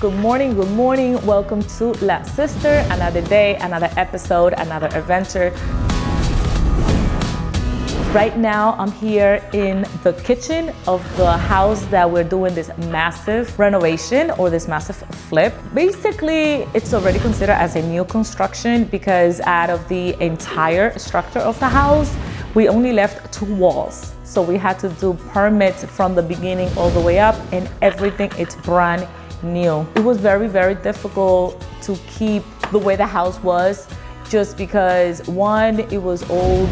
Good morning, good morning. Welcome to La Sister. Another day, another episode, another adventure. Right now, I'm here in the kitchen of the house that we're doing this massive renovation or this massive flip. Basically, it's already considered as a new construction because out of the entire structure of the house, we only left 2 walls. So we had to do permits from the beginning all the way up, and everything it's brand new. It was very, very difficult to keep the way the house was, just because 1, it was old,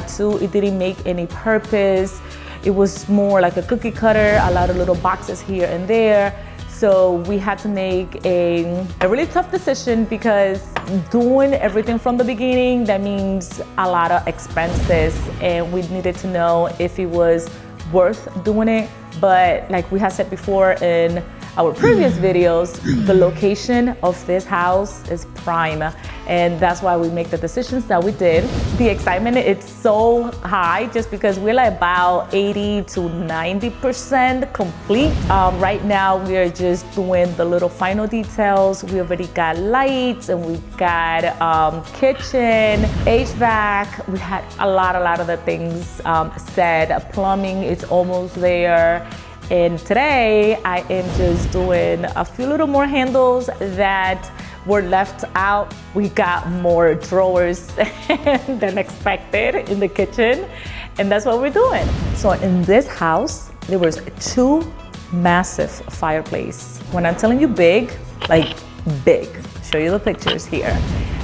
2, it didn't make any purpose. It was more like a cookie cutter, a lot of little boxes here and there. So we had to make a really tough decision, because doing everything from the beginning, that means a lot of expenses, and we needed to know if it was worth doing it. But like we had said before in our previous videos, the location of this house is prime, and that's why we make the decisions that we did. The excitement, it's so high just because we're like about 80 to 90% complete. Right now we are just doing the little final details. We already got lights, and we got kitchen, HVAC. We had a lot of the things said. Plumbing is almost there. And today I am just doing a few little more handles that were left out. We got more drawers than expected in the kitchen, and that's what we're doing. So in this house, there was 2 massive fireplaces. When I'm telling you big, like big. Show you the pictures here.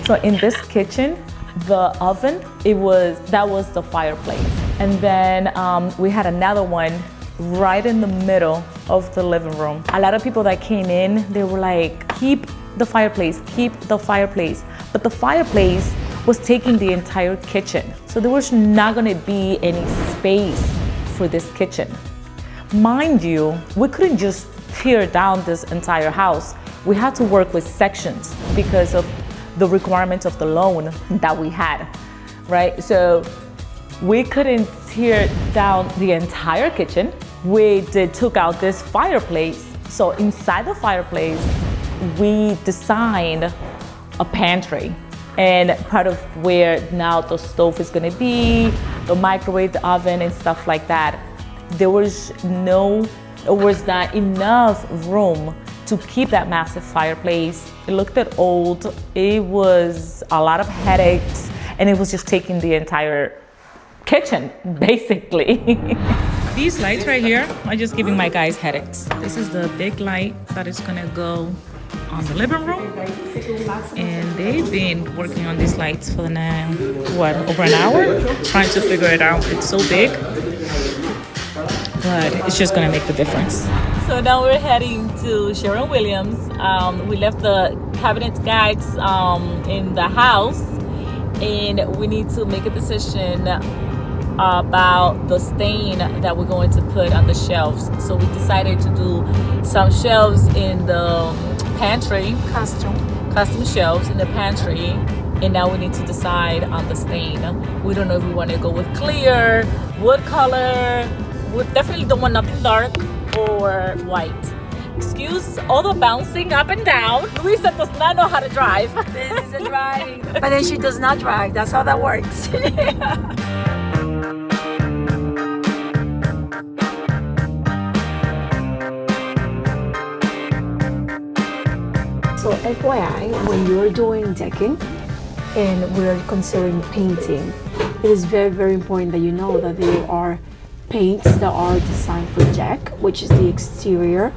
So in this kitchen, the oven, that was the fireplace. And then we had another one right in the middle of the living room. A lot of people that came in, they were like, keep the fireplace, keep the fireplace. But the fireplace was taking the entire kitchen. So there was not gonna be any space for this kitchen. Mind you, we couldn't just tear down this entire house. We had to work with sections because of the requirements of the loan that we had, right? So we couldn't tear down the entire kitchen. We took out this fireplace. So inside the fireplace, we designed a pantry, and part of where now the stove is gonna be, the microwave, the oven, and stuff like that. There was not enough room to keep that massive fireplace. It looked old. It was a lot of headaches, and it was just taking the entire kitchen, basically. These lights right here are just giving my guys headaches. This is the big light that is gonna go on the living room. And they've been working on these lights for now, over an hour? Trying to figure it out. It's so big, but it's just gonna make the difference. So now we're heading to Sherwin-Williams. We left the cabinet guides in the house, and we need to make a decision about the stain that we're going to put on the shelves. So we decided to do some shelves in the pantry, custom shelves in the pantry, and now we need to decide on the stain. We don't know if we want to go with clear, wood color. We definitely don't want nothing dark or white. Excuse all the bouncing up and down. Luisa does not know how to drive. This is a driving, but then she does not drive. That's how that works. So FYI, when you're doing decking and we're considering painting, it is very, very important that you know that there are paints that are designed for deck, which is the exterior.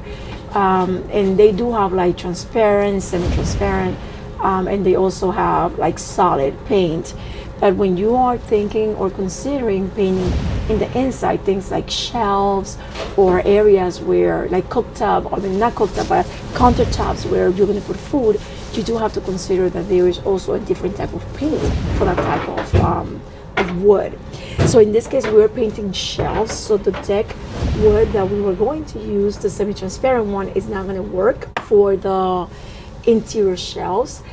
And they do have like transparent, semi-transparent, and they also have like solid paint. But when you are thinking or considering painting in the inside, things like shelves or areas where like cooktop, I mean not cooktop, but countertops where you're going to put food, you do have to consider that there is also a different type of paint for that type of wood. So in this case, we're painting shelves. So the deck wood that we were going to use, the semi-transparent one, is not going to work for the interior shelves.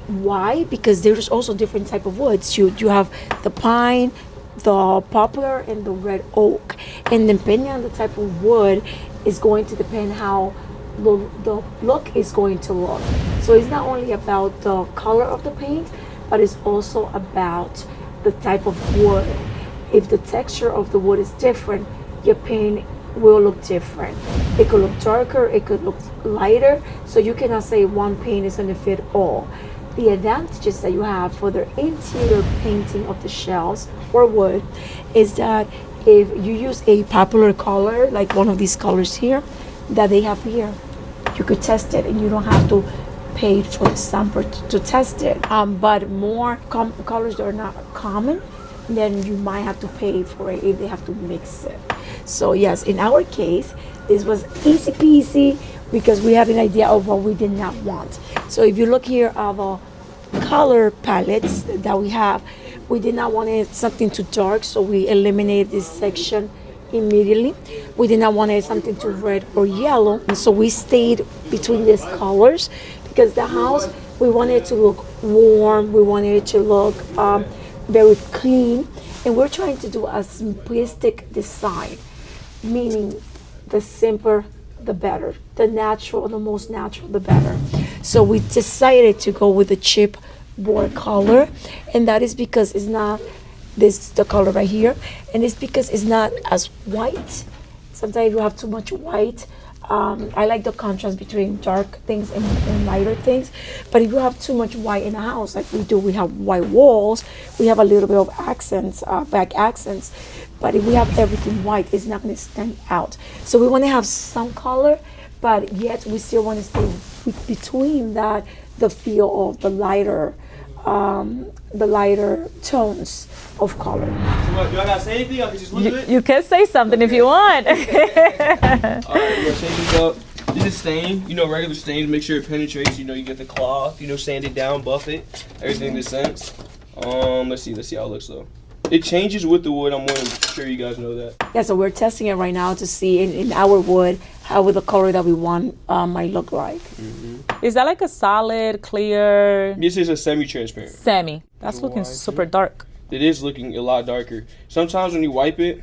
Why? Because there's also different type of woods. You have the pine, the poplar, and the red oak. And depending on the type of wood, is going to depend how the look is going to look. So it's not only about the color of the paint, but it's also about the type of wood. If the texture of the wood is different, your paint will look different. It could look darker, it could look lighter, so you cannot say one paint is going to fit all. The advantages that you have for the interior painting of the shelves or wood is that if you use a popular color, like one of these colors here that they have here, you could test it and you don't have to pay for the sampler to test it. But more colors that are not common, then you might have to pay for it if they have to mix it. So yes, in our case, this was easy peasy because we had an idea of what we did not want. So if you look here at the color palettes that we have, we did not want it something too dark, so we eliminated this section immediately. We did not want it something too red or yellow, and so we stayed between these colors because the house, we wanted it to look warm, we wanted it to look very clean, and we're trying to do a simplistic design, meaning the simpler the better, the natural, the most natural the better. So we decided to go with the chipboard color, and that is because it's not this the color right here, and it's because it's not as white. Sometimes you have too much white. I like the contrast between dark things and lighter things, but if you have too much white in a house like we do, we have white walls, we have a little bit of accents, back accents, but if we have everything white, it's not going to stand out. So we want to have some color, but yet we still want to stay between that, the feel of the lighter tones of color. Do I gotta say anything? I can just look at it? You can say something if you want. Alright, we're gonna shake this up. This is stain, regular stains, make sure it penetrates, you get the cloth, sand it down, buff it, everything makes sense. Let's see how it looks though. It changes with the wood, I'm sure you guys know that. Yeah, so we're testing it right now to see in our wood how would the color that we want might look like. Mm-hmm. Is that like a solid, clear? This is a semi-transparent. Semi. That's looking super dark. It is looking a lot darker. Sometimes when you wipe it,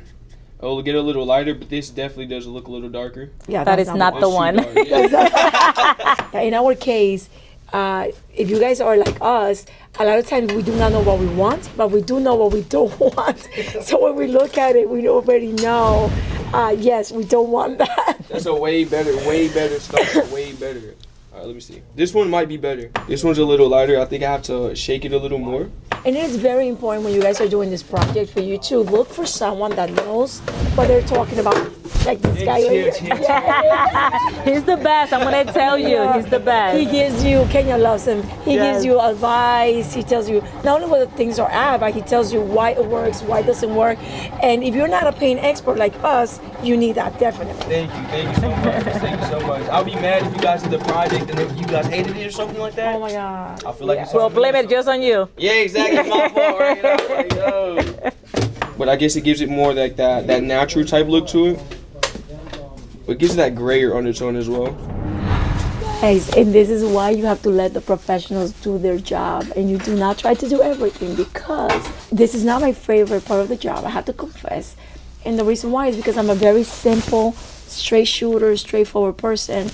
it'll get a little lighter, but this definitely does look a little darker. Yeah, that is not the one. Yeah, in our case, if you guys are like us, a lot of times we do not know what we want, but we do know what we don't want. So when we look at it, we already know, yes, we don't want that. That's a way better stuff, way better. All right, let me see. This one might be better. This one's a little lighter. I think I have to shake it a little more. And it's very important when you guys are doing this project for you to look for someone that knows what they're talking about. Like this guy right here. He's the best. I'm gonna tell you, he's the best. He gives you, Kenya loves him. He gives you advice. He tells you not only what the things are at, but he tells you why it works, why it doesn't work. And if you're not a paint expert like us, you need that definitely. Thank you so much. Thank you so much. I'll be mad if you guys did the project and if you guys hated it or something like that. Oh my God. I feel like it's We'll blame it just on you. Yeah, exactly. It's my fault, right? But I guess it gives it more like that natural type look to it. But it gives it that grayer undertone as well. Guys, and this is why you have to let the professionals do their job, and you do not try to do everything, because this is not my favorite part of the job, I have to confess. And the reason why is because I'm a very simple, straight shooter, straightforward person.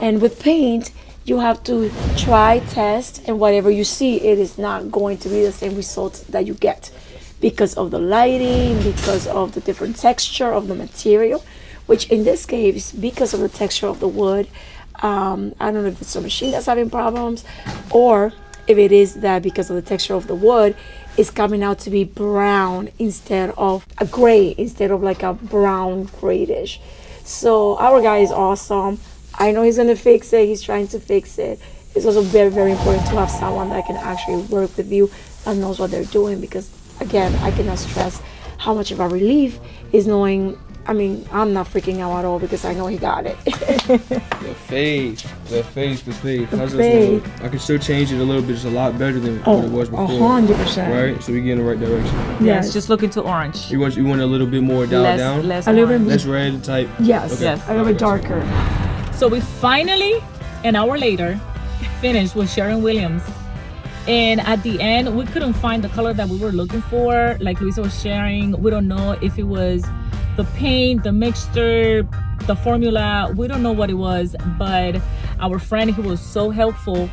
And with paint, you have to try, test, and whatever you see, it is not going to be the same results that you get because of the lighting, because of the different texture of the material, which in this case, because of the texture of the wood, I don't know if it's a machine that's having problems, or if it is that because of the texture of the wood, it's coming out to be brown instead of a gray, instead of like a brown grayish. So our guy is awesome. I know he's gonna fix it. He's trying to fix it. It's also very, very important to have someone that can actually work with you and knows what they're doing, because again, I cannot stress how much of a relief is knowing. I mean, I'm not freaking out at all because I know he got it. The face. How's this look? I can still change it a little bit. It's a lot better than what it was before. 100%. Right? So we get in the right direction. Yes, just look into orange. You want a little bit more dialed down? Less a little bit Less red type? Yes, Okay. yes, a little bit darker. So we finally, an hour later, finished with Sharon Williams. And at the end, we couldn't find the color that we were looking for. Like Luisa was sharing, we don't know if it was the paint, the mixture, the formula, we don't know what it was, but our friend, he was so helpful.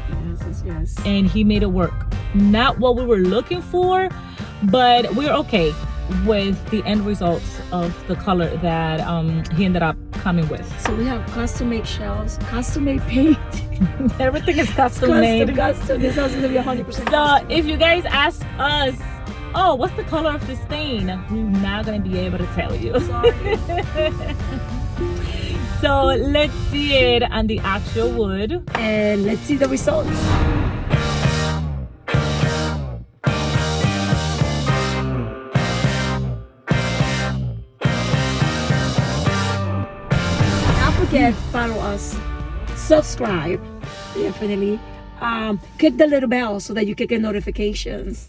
Yes. And he made it work. Not what we were looking for, but we're okay with the end results of the color that he ended up coming with. So we have custom made shelves, custom made paint. Everything is custom made. Custom. This house is gonna be 100%. So if you guys ask us, oh, what's the color of this stain? We're not gonna be able to tell you. Sorry. So let's see it on the actual wood. And let's see the results. Don't forget, follow us, subscribe, definitely. Click the little bell so that you can get notifications.